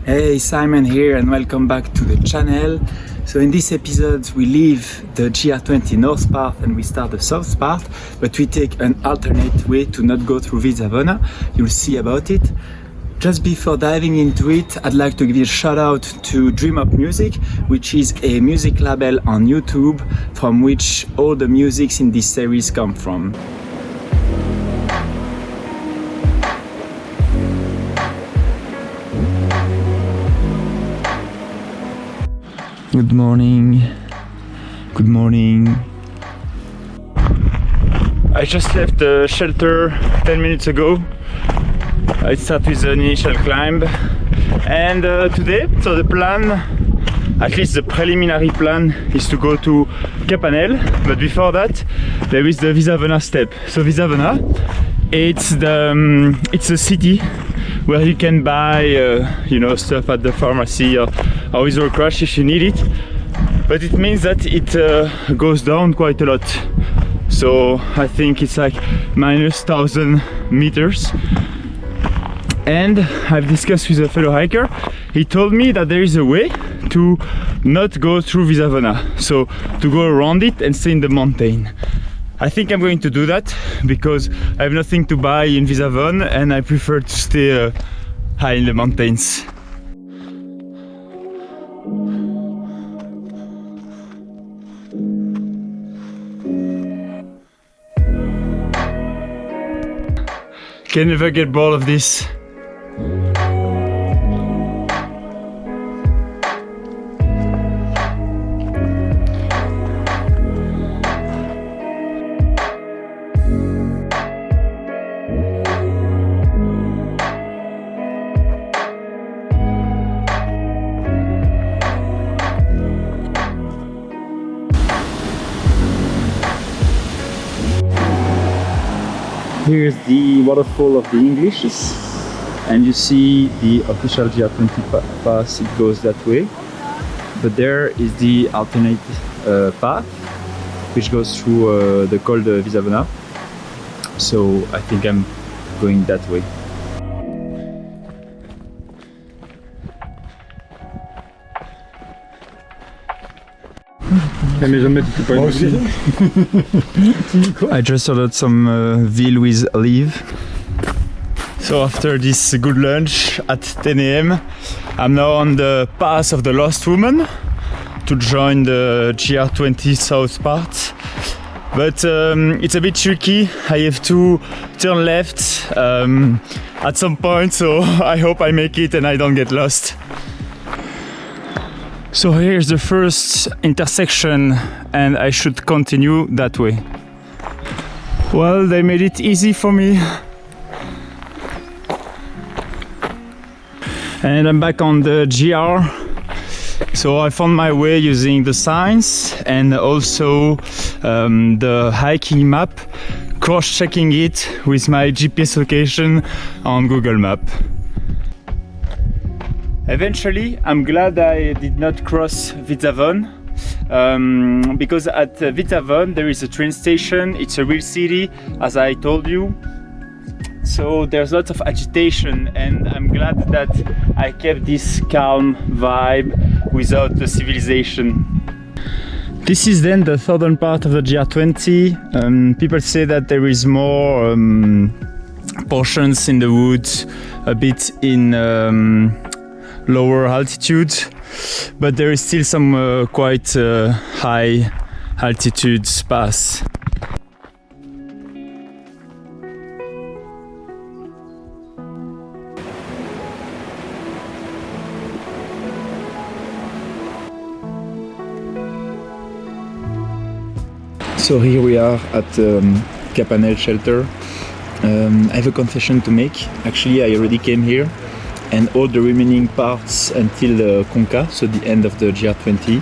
Hey, Simon here and welcome back to the channel. So in this episode we leave the GR20 north path and we start the south path, but we take an alternate way to not go through Visavona. You'll see about it. Just before diving into it, I'd like to give you a shout out to Dream Up Music, which is a music label on YouTube from which all the musics in this series come from. Good morning. Good morning. I just left the shelter 10 minutes ago. I started with an initial climb, and today, so the plan, at least the preliminary plan, is to go to Sblmnl, but before that there is the Visavona step. So Visavona, it's a city where you can buy stuff at the pharmacy or with a crash if you need it, but it means that it goes down quite a lot. So I think it's like minus 1,000 meters. And I've discussed with a fellow hiker. He told me that there is a way to not go through Visavona, so to go around it and stay in the mountain. I think I'm going to do that because I have nothing to buy in Visavona and I prefer to stay high in the mountains. Can never get bored of this. Here's the waterfall of the Englishes, and you see the official GR20 pass, it goes that way. But there is the alternate path, which goes through the Col de Visavona. So I think I'm going that way. I just ordered some veal with olive. So after this good lunch at 10 AM, I'm now on the path of the Lost Woman to join the GR20 south part. But it's a bit tricky. I have to turn left at some point, so I hope I make it and I don't get lost. So here's the first intersection and I should continue that way. Well, they made it easy for me. And I'm back on the GR. So I found my way using the signs and also the hiking map, cross-checking it with my GPS location on Google Maps. Eventually, I'm glad I did not cross Visavona, because at Visavona there is a train station. It's a real city, as I told you. So there's lots of agitation, and I'm glad that I kept this calm vibe without the civilization. This is then the southern part of the GR20. People say that there is more portions in the woods, a bit in lower altitude, but there is still some quite high altitude pass. So here we are at Sblmnl shelter. I have a confession to make. Actually, I already came here, and all the remaining parts until Conca, so the end of the GR20,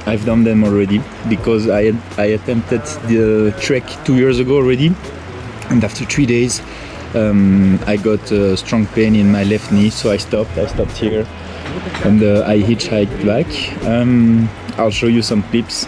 I've done them already because I attempted the trek 2 years ago already, and after 3 days I got a strong pain in my left knee, so I stopped here and I hitchhiked back. I'll show you some clips.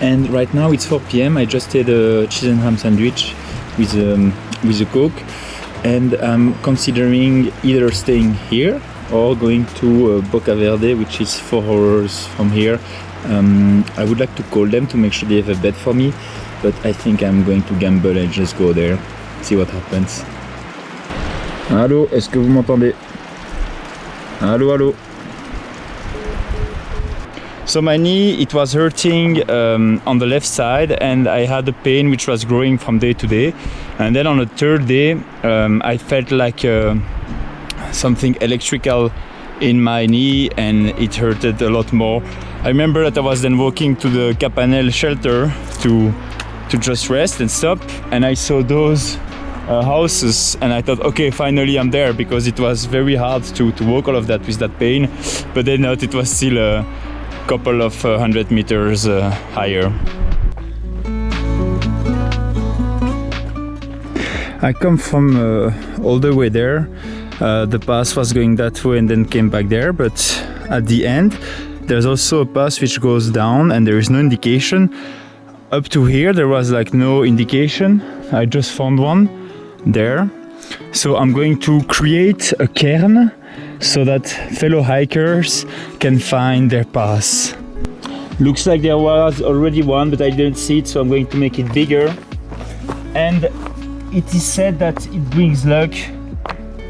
And right now it's 4 p.m. I just ate a cheese and ham sandwich with a Coke, and I'm considering either staying here or going to Boca Verde, which is 4 hours from here. I would like to call them to make sure they have a bed for me, but I think I'm going to gamble and just go there, see what happens. Allô, est-ce que vous m'entendez? Allô, allô. So my knee, it was hurting on the left side, and I had a pain which was growing from day to day. And then on the third day, I felt like something electrical in my knee, and it hurted a lot more. I remember that I was then walking to the Capanel shelter to just rest and stop, and I saw those houses, and I thought, okay, finally I'm there, because it was very hard to walk all of that with that pain. But then it was still a couple of 100 meters higher. I come from all the way there. The path was going that way and then came back there, but at the end there's also a path which goes down, and there is no indication. Up to here there was like no indication. I just found one there. So I'm going to create a cairn so that fellow hikers can find their path. Looks like there was already one, but I didn't see it, so I'm going to make it bigger. And it is said that it brings luck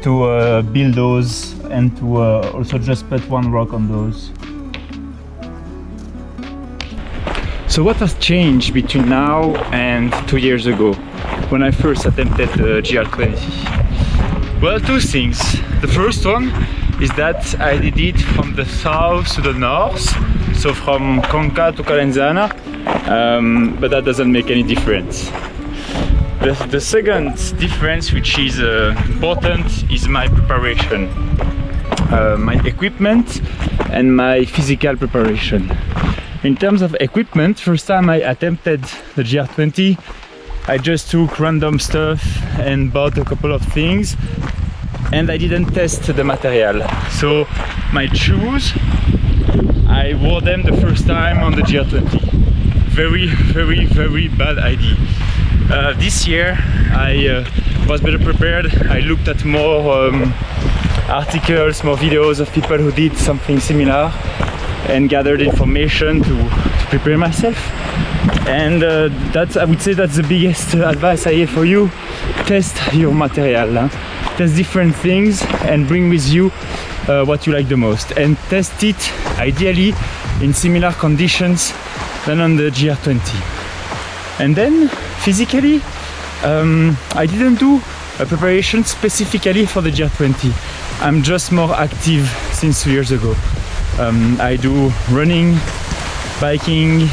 to build those, and to also just put one rock on those. So what has changed between now and 2 years ago, when I first attempted the GR20? Well, two things. The first one is that I did it from the south to the north, so from Conca to Calenzana, but that doesn't make any difference. The second difference, which is important, is my preparation, my equipment and my physical preparation. In terms of equipment, first time I attempted the GR20, I just took random stuff and bought a couple of things, and I didn't test the material. So my shoes, I wore them the first time on the GR20. Very bad idea. This year I was better prepared. I looked at more articles, more videos of people who did something similar, and gathered information to prepare myself. And that's, I would say, that's the biggest advice I have for you. Test your material, test different things, and bring with you what you like the most, and test it ideally in similar conditions than on the GR20. And then physically, I didn't do a preparation specifically for the GR20. I'm just more active since 2 years ago. I do running, biking,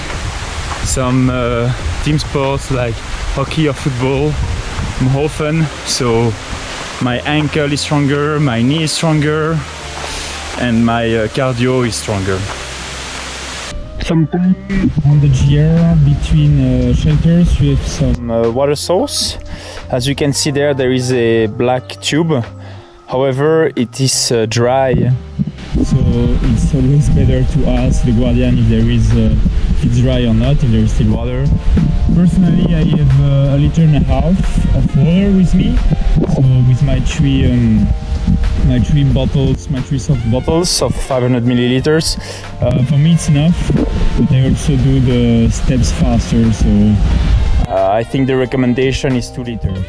some team sports like hockey or football more often, so my ankle is stronger, my knee is stronger, and my cardio is stronger. Sometimes on the GR, between shelters, we have some water source. As you can see there is a black tube. However, it is dry, so it's always better to ask the guardian if it's dry or not, if there is still water. Personally, I have a liter and a half of water with me, so with my three soft bottles of 500 milliliters. For me it's enough, but I also do the steps faster, so I think the recommendation is 2 liters.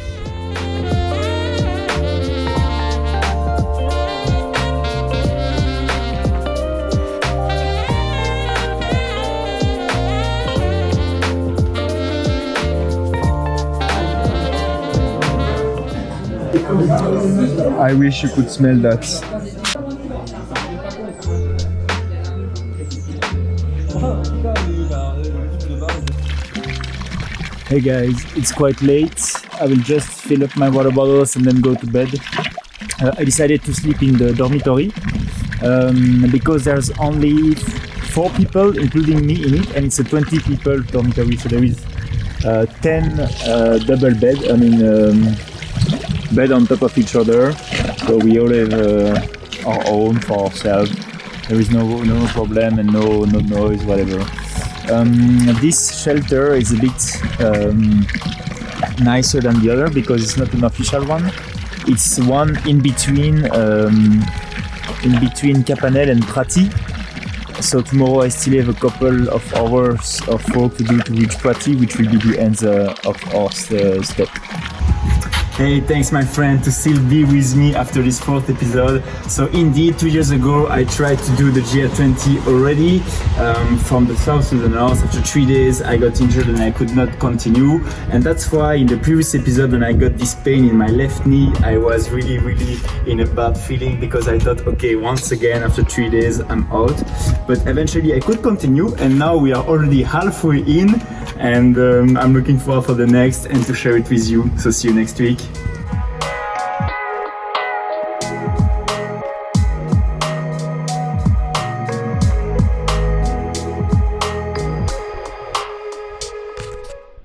I wish you could smell that. Hey guys, it's quite late. I will just fill up my water bottles and then go to bed. I decided to sleep in the dormitory because there's only 4 people, including me, in it, and it's a 20 people dormitory, so there is 10 double bed, bed on top of each other, so we all have our own for ourselves. There is no problem and no noise, whatever. This shelter is a bit nicer than the other because it's not an official one. It's one in between Capanel and Prati. So tomorrow I still have a couple of hours of work to do to reach Prati, which will be the end of our step. Hey, thanks my friend to still be with me after this 4th episode. So indeed, 2 years ago I tried to do the GR20 already from the south to the north. After 3 days I got injured and I could not continue, and that's why in the previous episode when I got this pain in my left knee I was really in a bad feeling because I thought, okay, once again after 3 days I'm out. But eventually I could continue, and now we are already halfway in, and I'm looking forward for the next and to share it with you. So see you next week.